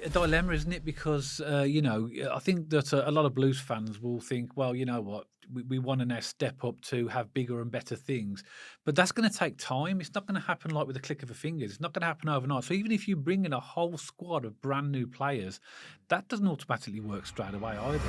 a dilemma, isn't it? Because, I think that a lot of Blues fans will think, well, you know what, we want to now step up to have bigger and better things. But that's going to take time. It's not going to happen like with a click of a finger. It's not going to happen overnight. So even if you bring in a whole squad of brand new players, that doesn't automatically work straight away either.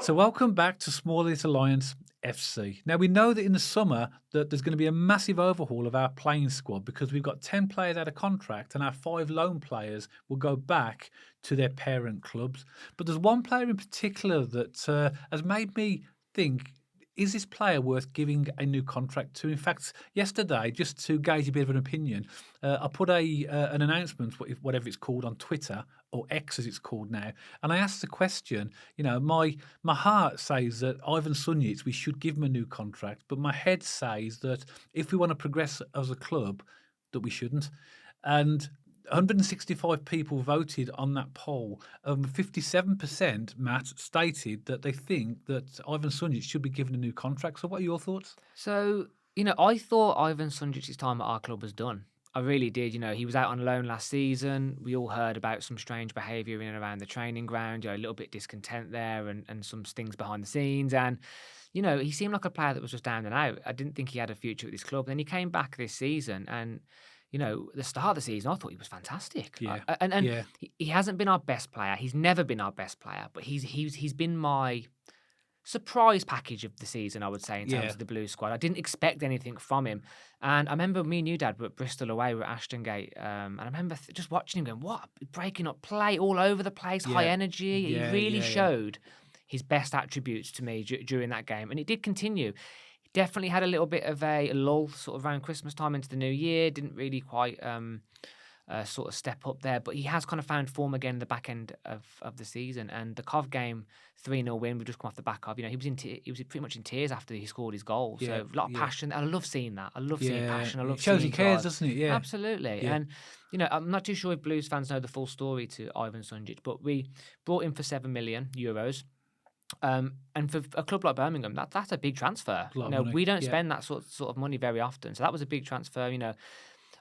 So welcome back to Small Little Alliance FC. Now we know that in the summer that there's going to be a massive overhaul of our playing squad because we've got 10 players out of contract and our 5 loan players will go back to their parent clubs. But there's one player in particular that has made me think, is this player worth giving a new contract to? In fact, yesterday, just to gauge a bit of an opinion, I put an announcement, whatever it's called, on Twitter, or X as it's called now, and I asked the question, my heart says that Ivan Sunjic, we should give him a new contract, but my head says that if we want to progress as a club, that we shouldn't. And 165 people voted on that poll. 57%, Matt, stated that they think that Ivan Sunjic should be given a new contract. So what are your thoughts? So, I thought Ivan Sunjic's time at our club was done. I really did. He was out on loan last season. We all heard about some strange behaviour in and around the training ground, a little bit discontent there and some things behind the scenes. And, he seemed like a player that was just down and out. I didn't think he had a future at this club. Then he came back this season and, the start of the season, I thought he was fantastic. Yeah. And he hasn't been our best player. He's never been our best player, but he's been my surprise package of the season, I would say, in terms of the Blues squad. I didn't expect anything from him. And I remember me and you, Dad, were at Bristol away, we were at Ashton Gate, and I remember just watching him going, what? Breaking up play all over the place, high energy. He really showed his best attributes to me during that game. And it did continue. He definitely had a little bit of a lull sort of around Christmas time into the new year. Didn't really quite sort of step up there, but he has kind of found form again in the back end of the season. And the Cov game, 3-0 win, we've just come off the back of. He was pretty much in tears after he scored his goal. So a lot of passion. I love seeing that. I love seeing passion. I love it shows seeing he cares, drive. doesn't it? Yeah, absolutely. Yeah. And I'm not too sure if Blues fans know the full story to Ivan Sunjic, but we brought him for €7 million. And for a club like Birmingham, that's a big transfer. We don't spend that sort of money very often, so that was a big transfer.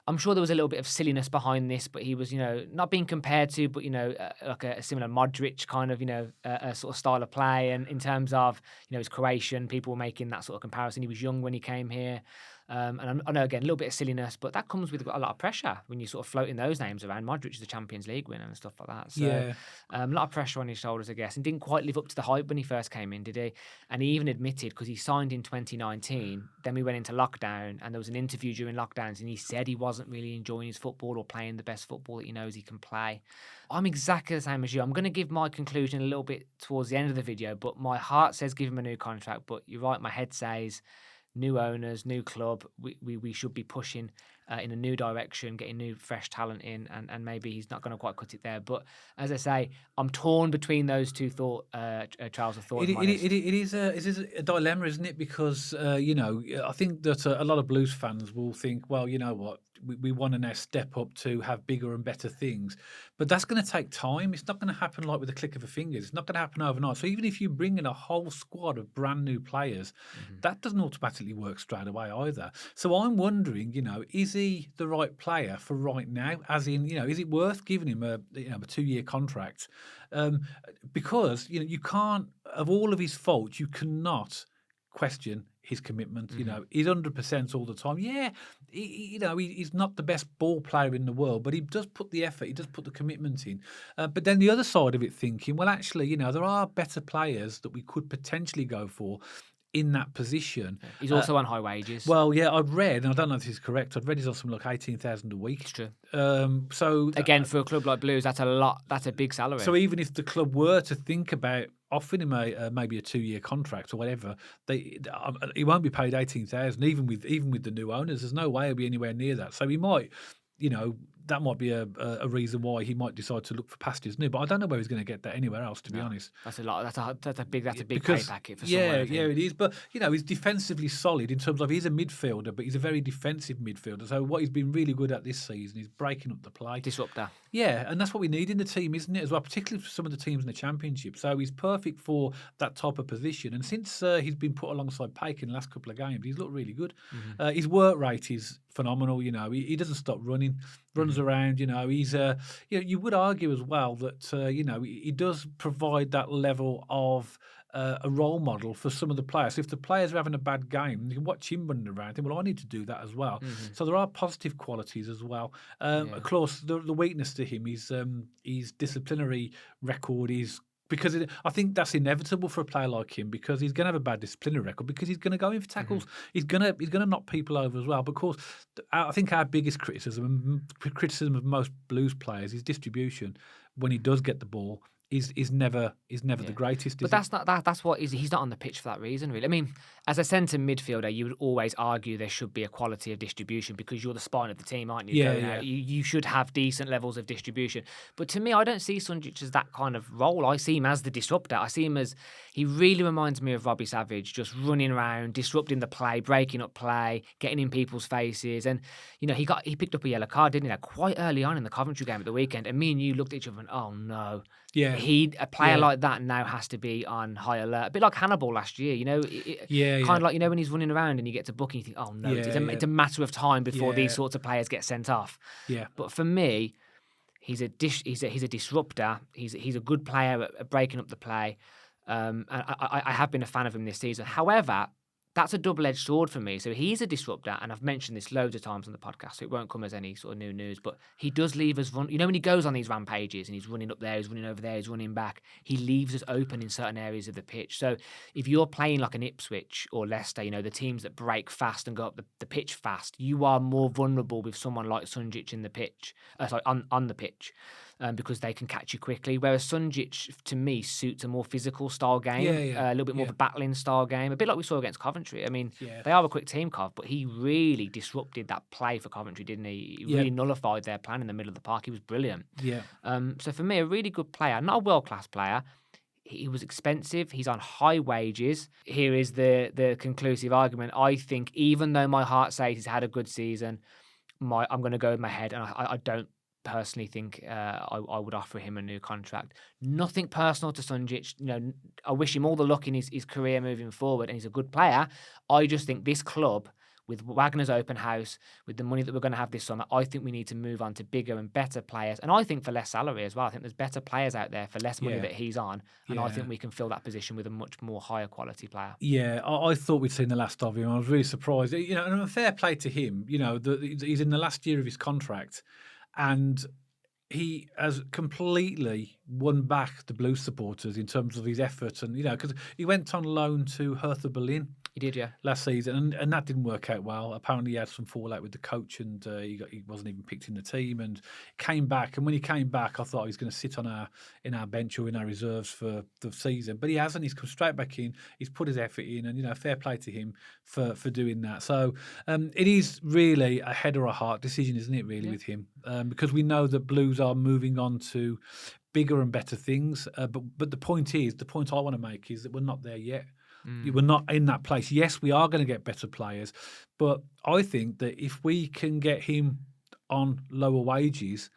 I'm sure there was a little bit of silliness behind this, but he was, not being compared to, but like a similar Modric kind of, a sort of style of play, and in terms of, he's Croatian, people were making that sort of comparison. He was young when he came here. And I know, again, a little bit of silliness, but that comes with a lot of pressure when you're sort of floating those names around. Modric is the Champions League winner and stuff like that. So, a lot of pressure on his shoulders, I guess, and didn't quite live up to the hype when he first came in, did he? And he even admitted, because he signed in 2019, then we went into lockdown, and there was an interview during lockdowns, and he said he wasn't really enjoying his football or playing the best football that he knows he can play. I'm exactly the same as you. I'm going to give my conclusion a little bit towards the end of the video, but my heart says give him a new contract, but you're right, my head says new owners, new club, we should be pushing in a new direction, getting new fresh talent in, and maybe he's not going to quite cut it there. But as I say, I'm torn between those two trails of thought. It is a dilemma, isn't it? Because, I think that a lot of Blues fans will think, well, you know what, we want to now step up to have bigger and better things. But that's going to take time. It's not going to happen like with a click of a finger. It's not going to happen overnight. So even if you bring in a whole squad of brand new players, that doesn't automatically work straight away either. So I'm wondering, is he the right player for right now? As in, is it worth giving him a 2-year contract? Because, you can't, of all of his faults, you cannot question his commitment. He's 100% all the time. Yeah, he's not the best ball player in the world, but he does put the effort, he does put the commitment in. But then the other side of it, thinking, well, actually, there are better players that we could potentially go for in that position. He's also on high wages. Well, yeah, I've read, and I don't know if this is correct, I've read he's on something like 18,000 a week. It's true. So again, for a club like Blues, that's a lot. That's a big salary. So even if the club were to think about offering him maybe a 2-year contract or whatever, he won't be paid 18,000. Even with the new owners, there's no way he'll be anywhere near that. So he might, that might be a reason why he might decide to look for pastures new. But I don't know where he's going to get that anywhere else, to be honest. That's a lot. That's a big Because, pay packet for someone. Yeah, it is. But he's defensively solid in terms of he's a midfielder, but he's a very defensive midfielder. So what he's been really good at this season is breaking up the play, disruptor. Yeah, and that's what we need in the team, isn't it, as well, particularly for some of the teams in the Championship. So he's perfect for that type of position. And since he's been put alongside Paik in the last couple of games, he's looked really good. His work rate is phenomenal. He doesn't stop running, runs around. He's you would argue as well that he does provide that level of a role model for some of the players. So if the players are having a bad game, you can watch him running around. Think, well, I need to do that as well. So there are positive qualities as well. Of course, the weakness to him is his disciplinary record is. Because I think that's inevitable for a player like him, because he's going to have a bad disciplinary record, because he's going to go in for tackles. He's going to knock people over as well. But of course, I think our biggest criticism of most Blues players is distribution. When he does get the ball, is never the greatest. But that's what he's not on the pitch for that reason, really. I mean, as a centre midfielder, you would always argue there should be a quality of distribution because you're the spine of the team, aren't you? You should have decent levels of distribution. But to me, I don't see Sunjic as that kind of role. I see him as the disruptor. I see him as, he really reminds me of Robbie Savage, just running around, disrupting the play, breaking up play, getting in people's faces. And he picked up a yellow card, didn't he? Quite early on in the Coventry game at the weekend, and me and you looked at each other and oh no. Yeah, a player like that now has to be on high alert. A bit like Hannibal last year, kind of like when he's running around and you get to book and you think, oh no, it's a matter of time before these sorts of players get sent off. Yeah, but for me, he's a disruptor. He's a good player at breaking up the play. And I have been a fan of him this season. However, that's a double-edged sword for me. So he's a disruptor, and I've mentioned this loads of times on the podcast, so it won't come as any sort of new news, but he does leave us run. When he goes on these rampages and he's running up there, he's running over there, he's running back, he leaves us open in certain areas of the pitch. So if you're playing like an Ipswich or Leicester, the teams that break fast and go up the pitch fast, you are more vulnerable with someone like Sunjic in the pitch, on the pitch. Because they can catch you quickly. Whereas Sunjic, to me, suits a more physical style game, a little bit more of a battling style game, a bit like we saw against Coventry. I mean, they are a quick team, Cov, but he really disrupted that play for Coventry, didn't he? He really nullified their plan in the middle of the park. He was brilliant. Yeah. So for me, a really good player, not a world-class player. He was expensive. He's on high wages. Here is the conclusive argument. I think even though my heart says he's had a good season, I'm going to go with my head, and I don't personally think I would offer him a new contract. Nothing personal to Sunjic. I wish him all the luck in his career moving forward, and he's a good player. I just think this club, with Wagner's open house, with the money that we're going to have this summer, I think we need to move on to bigger and better players. And I think for less salary as well. I think there's better players out there for less money that he's on. And I think we can fill that position with a much more higher quality player. Yeah, I thought we'd seen the last of him. I was really surprised. And a fair play to him. He's in the last year of his contract. And he has completely won back the Blues supporters in terms of his effort. And, because he went on loan to Hertha Berlin. He did, yeah. Last season, and that didn't work out well. Apparently, he had some fallout with the coach, and he wasn't even picked in the team. And came back, and when he came back, I thought he was going to sit on in our bench or in our reserves for the season. But he hasn't. He's come straight back in. He's put his effort in, and fair play to him for doing that. So it is really a head or a heart decision, isn't it? Really, with him, because we know that Blues are moving on to bigger and better things. But the point I want to make is that we're not there yet. We're not in that place. Yes, we are going to get better players, but I think that if we can get him on lower wages,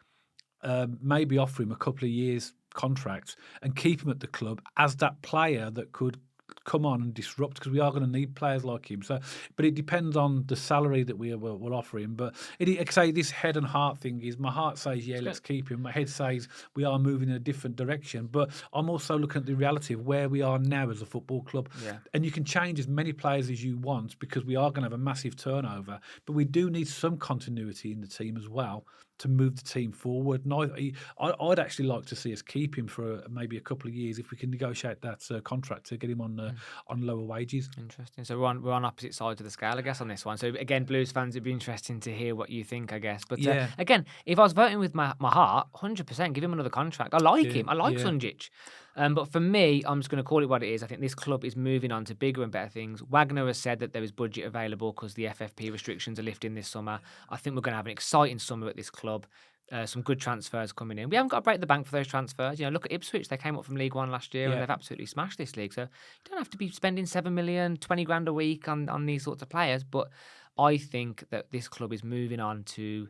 maybe offer him a couple of years contract and keep him at the club as that player that could come on and disrupt, because we are going to need players like him. So, but it depends on the salary that we will offer him. But like I say, this head and heart thing is, my heart says, let's keep him. My head says we are moving in a different direction. But I'm also looking at the reality of where we are now as a football club. Yeah. And you can change as many players as you want, because we are going to have a massive turnover. But we do need some continuity in the team as well to move the team forward. And I'd actually like to see us keep him for maybe a couple of years if we can negotiate that contract to get him on lower wages. Interesting. So we're on opposite sides of the scale, I guess, on this one. So again, Blues fans, it'd be interesting to hear what you think, I guess. But again, if I was voting with my heart, 100% give him another contract. I like him. I like Sunjic. But for me, I'm just going to call it what it is. I think this club is moving on to bigger and better things. Wagner has said that there is budget available because the FFP restrictions are lifting this summer. I think we're going to have an exciting summer at this club. Some good transfers coming in. We haven't got to break the bank for those transfers. Look at Ipswich. They came up from League One last year and they've absolutely smashed this league. So you don't have to be spending 7 million, 20 grand a week on these sorts of players. But I think that this club is moving on to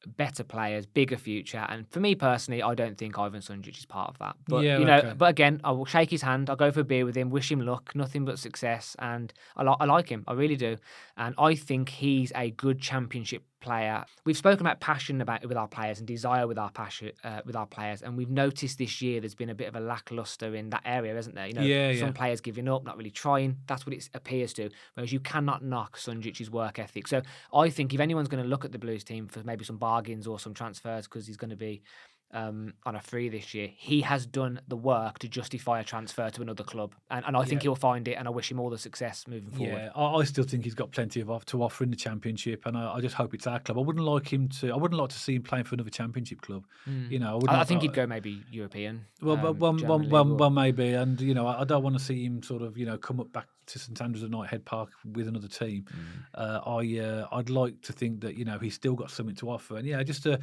better players, bigger future, and for me personally, I don't think Ivan Sunjic is part of that. But but again, I will shake his hand. I'll go for a beer with him, wish him luck, nothing but success, and I like him. I really do, and I think he's a good championship player. We've spoken about passion with our players and desire with our passion with our players, and we've noticed this year there's been a bit of a lackluster in that area, isn't there? Some players giving up, not really trying. That's what it appears to. Whereas you cannot knock Sunjic's work ethic. So I think if anyone's going to look at the Blues team for maybe some bargains or some transfers because he's going to be on a free this year, he has done the work to justify a transfer to another club, and I think he'll find it, and I wish him all the success moving forward. Yeah, I still think he's got plenty to offer in the Championship, and I just hope it's our club. I wouldn't like to see him playing for another Championship club. I think he'd go maybe European. Well, maybe, and I don't want to see him sort of come up back to St.Andrews at Knighthead Park with another team. I'd like to think that he's still got something to offer, and just to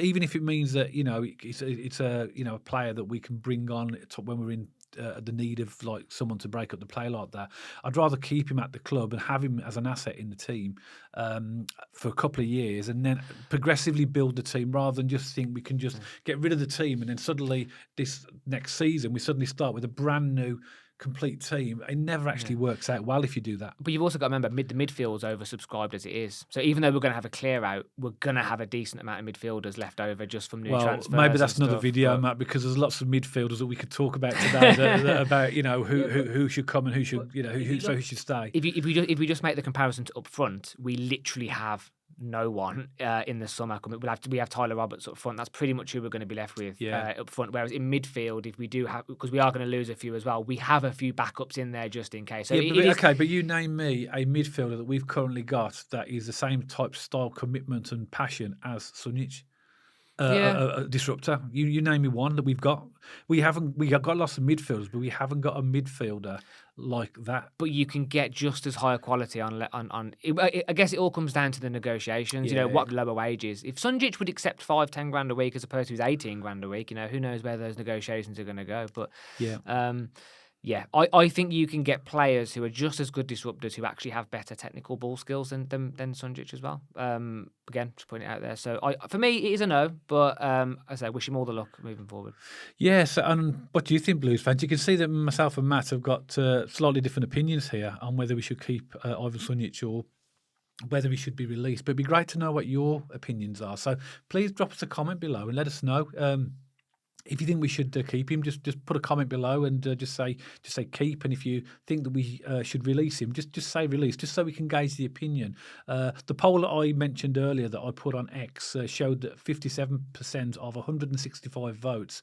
even if it means that it's a player that we can bring on when we're in the need of like someone to break up the play like that. I'd rather keep him at the club and have him as an asset in the team for a couple of years, and then progressively build the team, rather than just think we can just get rid of the team and then suddenly this next season we suddenly start with a brand new complete team. It never actually works out well if you do that. But you've also got to remember the midfield's oversubscribed as it is. So even though we're going to have a clear out, we're going to have a decent amount of midfielders left over just from new transfers. Maybe that's another video, Matt, because there's lots of midfielders that we could talk about today about who should come and who should who should stay. If we just make the comparison to up front, we literally have no one in the summer coming. We have Tyler Roberts up front. That's pretty much who we're going to be left with up front. Whereas in midfield, if we do have, because we are going to lose a few as well, we have a few backups in there just in case. So but you name me a midfielder that we've currently got that is the same type, style, commitment and passion as Sunjic. A disruptor. You name me one that we've got. We have got lots of midfielders, but we haven't got a midfielder like that. But you can get just as high a quality on. I guess it all comes down to the negotiations. What lower wages. If Sunjic would accept 5-10 grand a week as opposed to his 18 grand a week, who knows where those negotiations are going to go. But I think you can get players who are just as good disruptors who actually have better technical ball skills than Sunjic as well. Again, just putting it out there. So for me, it is a no, but as I say, wish him all the luck moving forward. Yes, and what do you think, Blues fans? You can see that myself and Matt have got slightly different opinions here on whether we should keep Ivan Sunjic or whether he should be released. But it'd be great to know what your opinions are. So please drop us a comment below and let us know. If you think we should keep him, just put a comment below and just say keep. And if you think that we should release him, just say release, just so we can gauge the opinion. The poll that I mentioned earlier that I put on X showed that 57% of 165 votes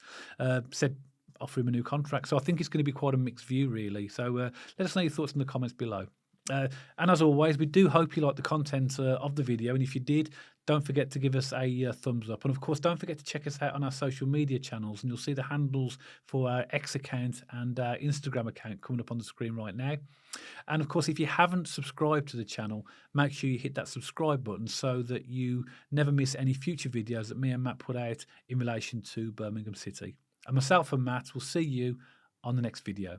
said offer him a new contract. So I think it's going to be quite a mixed view, really. So let us know your thoughts in the comments below. And as always, we do hope you liked the content of the video. And if you did, don't forget to give us a thumbs up. And of course, don't forget to check us out on our social media channels. And you'll see the handles for our X account and our Instagram account coming up on the screen right now. And of course, if you haven't subscribed to the channel, make sure you hit that subscribe button so that you never miss any future videos that me and Matt put out in relation to Birmingham City. And myself and Matt will see you on the next video.